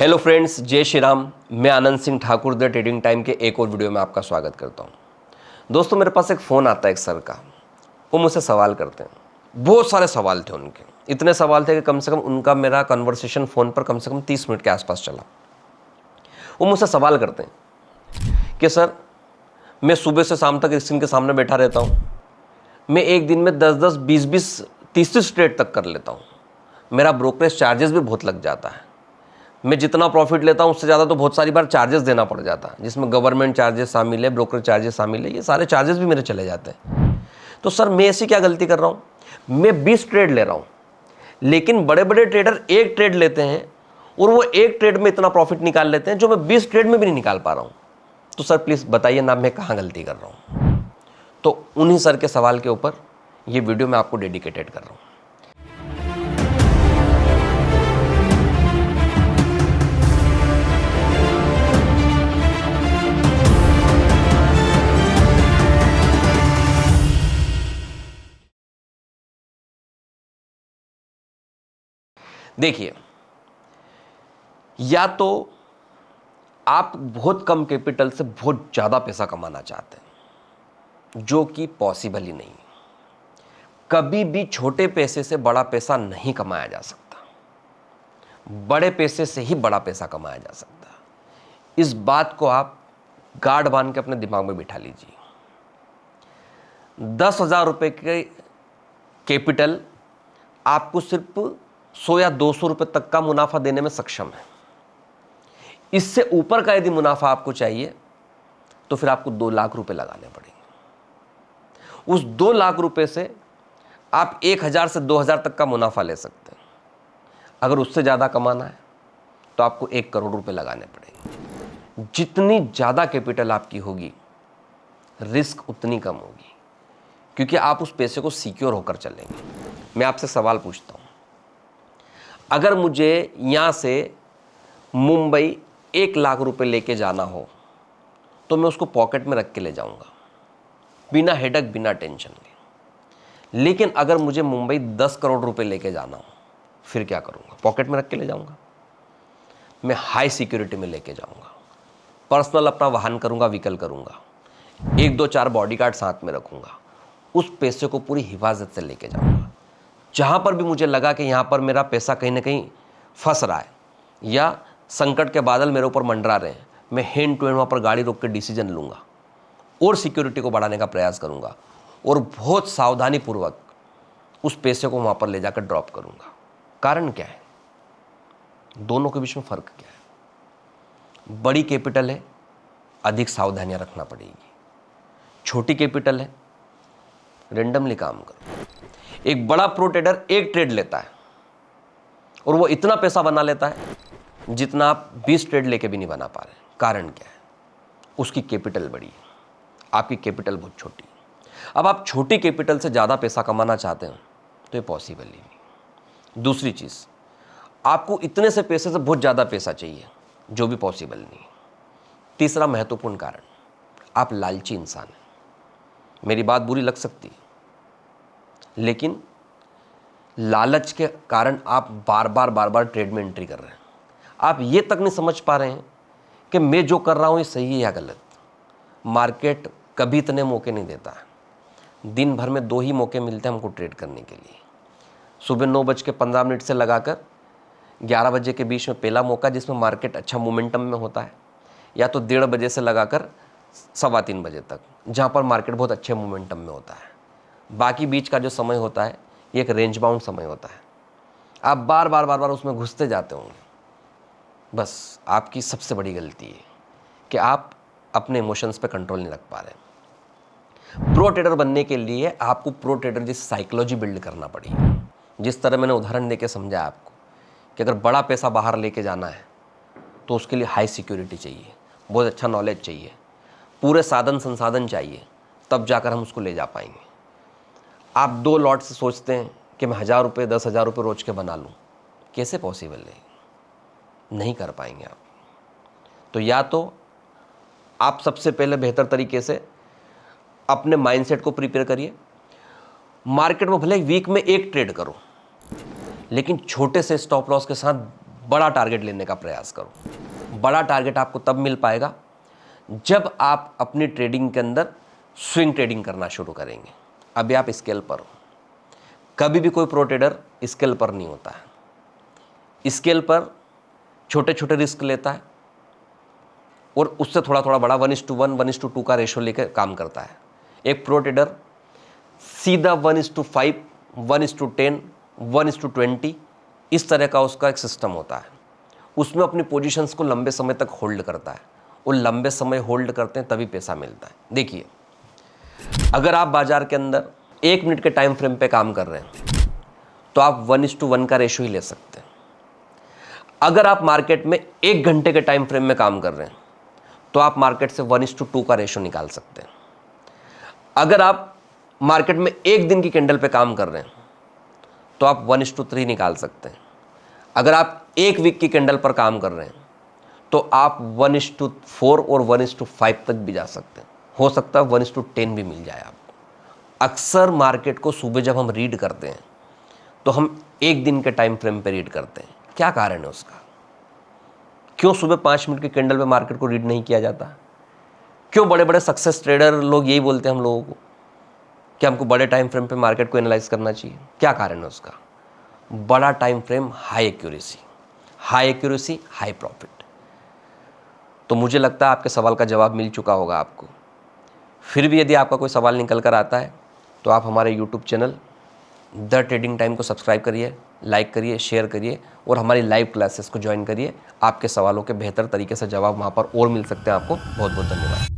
Hello friends, जय श्री राम। मैं Anand Singh Thakur the trading time के एक और वीडियो में आपका स्वागत करता हूं। दोस्तों, मेरे पास एक फ़ोन आता है एक सर का। वो मुझसे सवाल करते हैं। बहुत सारे सवाल थे उनके, इतने सवाल थे कि कम से कम उनका मेरा कन्वर्सेशन फ़ोन पर कम से कम 30 मिनट के आसपास चला। वो मुझसे सवाल करते हैं कि सर, मैं सुबह से शाम तक स्क्रीन के सामने बैठा रहता हूँ। मैं एक दिन में 10-10, 20-20, 30-30 ट्रेड तक कर लेता हूँ। मेरा ब्रोकरेज चार्जेस भी बहुत लग जाता है। मैं जितना प्रॉफिट लेता हूँ उससे ज़्यादा तो बहुत सारी बार चार्जेस देना पड़ जाता है, जिसमें गवर्नमेंट चार्जेस शामिल है, ब्रोकर चार्जेस शामिल है, ये सारे चार्जेस भी मेरे चले जाते हैं। तो सर, मैं ऐसी क्या गलती कर रहा हूँ? मैं 20 ट्रेड ले रहा हूँ, लेकिन बड़े बड़े ट्रेडर एक ट्रेड लेते हैं और वो एक ट्रेड में इतना प्रॉफिट निकाल लेते हैं जो मैं 20 ट्रेड में भी नहीं निकाल पा रहा हूँ। तो सर प्लीज़ बताइए ना, मैं कहाँ गलती कर रहा हूँ? तो उन्हीं सर के सवाल के ऊपर ये वीडियो मैं आपको डेडिकेटेड कर रहा हूँ। देखिए, या तो आप बहुत कम कैपिटल से बहुत ज़्यादा पैसा कमाना चाहते हैं, जो कि पॉसिबल ही नहीं है। कभी भी छोटे पैसे से बड़ा पैसा नहीं कमाया जा सकता, बड़े पैसे से ही बड़ा पैसा कमाया जा सकता है। इस बात को आप गार्ड बांध के अपने दिमाग में बिठा लीजिए। 10,000 रुपये के कैपिटल आपको सिर्फ 100 या 200 रुपये तक का मुनाफा देने में सक्षम है। इससे ऊपर का यदि मुनाफा आपको चाहिए तो फिर आपको 2 लाख रुपए लगाने पड़ेंगे। उस 2 लाख रुपए से आप 1,000 से 2,000 तक का मुनाफा ले सकते हैं। अगर उससे ज़्यादा कमाना है तो आपको 1 करोड़ रुपए लगाने पड़ेंगे। जितनी ज़्यादा कैपिटल आपकी होगी, रिस्क उतनी कम होगी, क्योंकि आप उस पैसे को सिक्योर होकर चलेंगे। मैं आपसे सवाल पूछता हूँ, अगर मुझे यहाँ से मुंबई 1 लाख रुपए लेके जाना हो तो मैं उसको पॉकेट में रख के ले जाऊंगा, बिना हेडक, बिना टेंशन के। लेकिन अगर मुझे मुंबई 10 करोड़ रुपए लेके जाना हो, फिर क्या करूंगा? पॉकेट में रख के ले जाऊंगा? मैं हाई सिक्योरिटी में लेके जाऊंगा, पर्सनल अपना वाहन करूंगा, व्हीकल करूंगा, 1-2-4 बॉडीगार्ड साथ में रखूंगा। उस पैसे को पूरी हिफाजत से लेके जाऊंगा। जहां पर भी मुझे लगा कि यहां पर मेरा पैसा कहीं ना कहीं फंस रहा है या संकट के बादल मेरे ऊपर मंडरा रहे हैं, मैं हैंड टू हैंड वहाँ पर गाड़ी रोक के डिसीजन लूँगा और सिक्योरिटी को बढ़ाने का प्रयास करूँगा और बहुत सावधानीपूर्वक उस पैसे को वहाँ पर ले जाकर ड्रॉप करूँगा। कारण क्या है? दोनों के बीच में फ़र्क क्या है? बड़ी कैपिटल है, अधिक सावधानियाँ रखना पड़ेगी। छोटी कैपिटल है, रेंडमली काम करो। एक बड़ा प्रो ट्रेडर एक ट्रेड लेता है और वो इतना पैसा बना लेता है जितना आप 20 ट्रेड लेके भी नहीं बना पा रहे। कारण क्या है? उसकी कैपिटल बड़ी है, आपकी कैपिटल बहुत छोटी है। अब आप छोटी कैपिटल से ज़्यादा पैसा कमाना चाहते हैं तो ये पॉसिबल ही नहीं। दूसरी चीज़, आपको इतने से पैसे से बहुत ज़्यादा पैसा चाहिए, जो भी पॉसिबल नहीं है। तीसरा महत्वपूर्ण कारण, आप लालची इंसान हैं। मेरी बात बुरी लग सकती है, लेकिन लालच के कारण आप बार बार ट्रेड में एंट्री कर रहे हैं। आप ये तक नहीं समझ पा रहे हैं कि मैं जो कर रहा हूँ ये सही है या गलत। मार्केट कभी इतने मौके नहीं देता है। दिन भर में 2 ही मौके मिलते हैं हमको ट्रेड करने के लिए। सुबह 9:15 से लगाकर 11 बजे के बीच में पहला मौका, जिसमें मार्केट अच्छा मोमेंटम में होता है, या तो 1:30 बजे से लगाकर 3:15 बजे तक, जहाँ पर मार्केट बहुत अच्छे मोमेंटम में होता है। बाकी बीच का जो समय होता है ये एक रेंज बाउंड समय होता है। आप बार बार उसमें घुसते जाते होंगे। बस आपकी सबसे बड़ी गलती है कि आप अपने इमोशंस पे कंट्रोल नहीं रख पा रहे। प्रो ट्रेडर बनने के लिए आपको प्रो ट्रेडर जैसी साइकोलॉजी बिल्ड करना पड़ेगी। जिस तरह मैंने उदाहरण देके समझाया आपको कि अगर बड़ा पैसा बाहर लेके जाना है तो उसके लिए हाई सिक्योरिटी चाहिए, बहुत अच्छा नॉलेज चाहिए, पूरे साधन संसाधन चाहिए, तब जाकर हम उसको ले जा पाएंगे। आप 2 लॉट से सोचते हैं कि मैं 1,000 रुपये, 10,000 रुपये रोज के बना लूँ, कैसे पॉसिबल है? नहीं कर पाएंगे आप। तो या तो आप सबसे पहले बेहतर तरीके से अपने माइंडसेट को प्रिपेयर करिए। मार्केट में भले वीक में 1 ट्रेड करो, लेकिन छोटे से स्टॉप लॉस के साथ बड़ा टारगेट लेने का प्रयास करो। बड़ा टारगेट आपको तब मिल पाएगा जब आप अपनी ट्रेडिंग के अंदर स्विंग ट्रेडिंग करना शुरू करेंगे। अभी आप स्केल पर हो, कभी भी कोई प्रो ट्रेडर स्केल पर नहीं होता है। स्केल पर छोटे छोटे रिस्क लेता है और उससे थोड़ा थोड़ा बड़ा 1:1, 1:2 का रेशो लेकर काम करता है। एक प्रो ट्रेडर सीधा 1:5, 1:10, 1:20 इस तरह का उसका एक सिस्टम होता है। उसमें अपनी पोजीशंस को लंबे समय तक होल्ड करता है और लंबे समय होल्ड करते हैं तभी पैसा मिलता है। देखिए, अगर आप बाजार के अंदर 1 मिनट के टाइम फ्रेम पे काम कर रहे हैं तो आप 1:1 का रेशो ही ले सकते हैं। अगर आप मार्केट में 1 घंटे के टाइम फ्रेम में काम कर रहे हैं तो आप मार्केट से 1:2 का रेशो निकाल सकते हैं। अगर आप मार्केट में 1 दिन की कैंडल पे काम कर रहे हैं तो आप 1:3 निकाल सकते हैं। अगर आप 1 वीक की कैंडल पर काम कर रहे हैं तो आप 1:4 और 1:5 तक भी जा सकते हैं। हो सकता है 1:10 भी मिल जाए आपको। अक्सर मार्केट को सुबह जब हम रीड करते हैं तो हम 1 दिन के टाइम फ्रेम पे रीड करते हैं। क्या कारण है उसका? क्यों सुबह 5 मिनट की कैंडल पे मार्केट को रीड नहीं किया जाता? क्यों बड़े बड़े सक्सेस ट्रेडर लोग यही बोलते हैं हम लोगों को कि हमको बड़े टाइम फ्रेम पे मार्केट को एनालाइज करना चाहिए? क्या कारण है उसका? बड़ा time frame, high accuracy, high profit. तो मुझे लगता है आपके सवाल का जवाब मिल चुका होगा आपको। फिर भी यदि आपका कोई सवाल निकल कर आता है तो आप हमारे YouTube channel the trading time को सब्सक्राइब करिए, लाइक करिए, शेयर करिए और हमारी लाइव क्लासेस को ज्वाइन करिए। आपके सवालों के बेहतर तरीके से जवाब वहाँ पर और मिल सकते हैं आपको। बहुत बहुत धन्यवाद।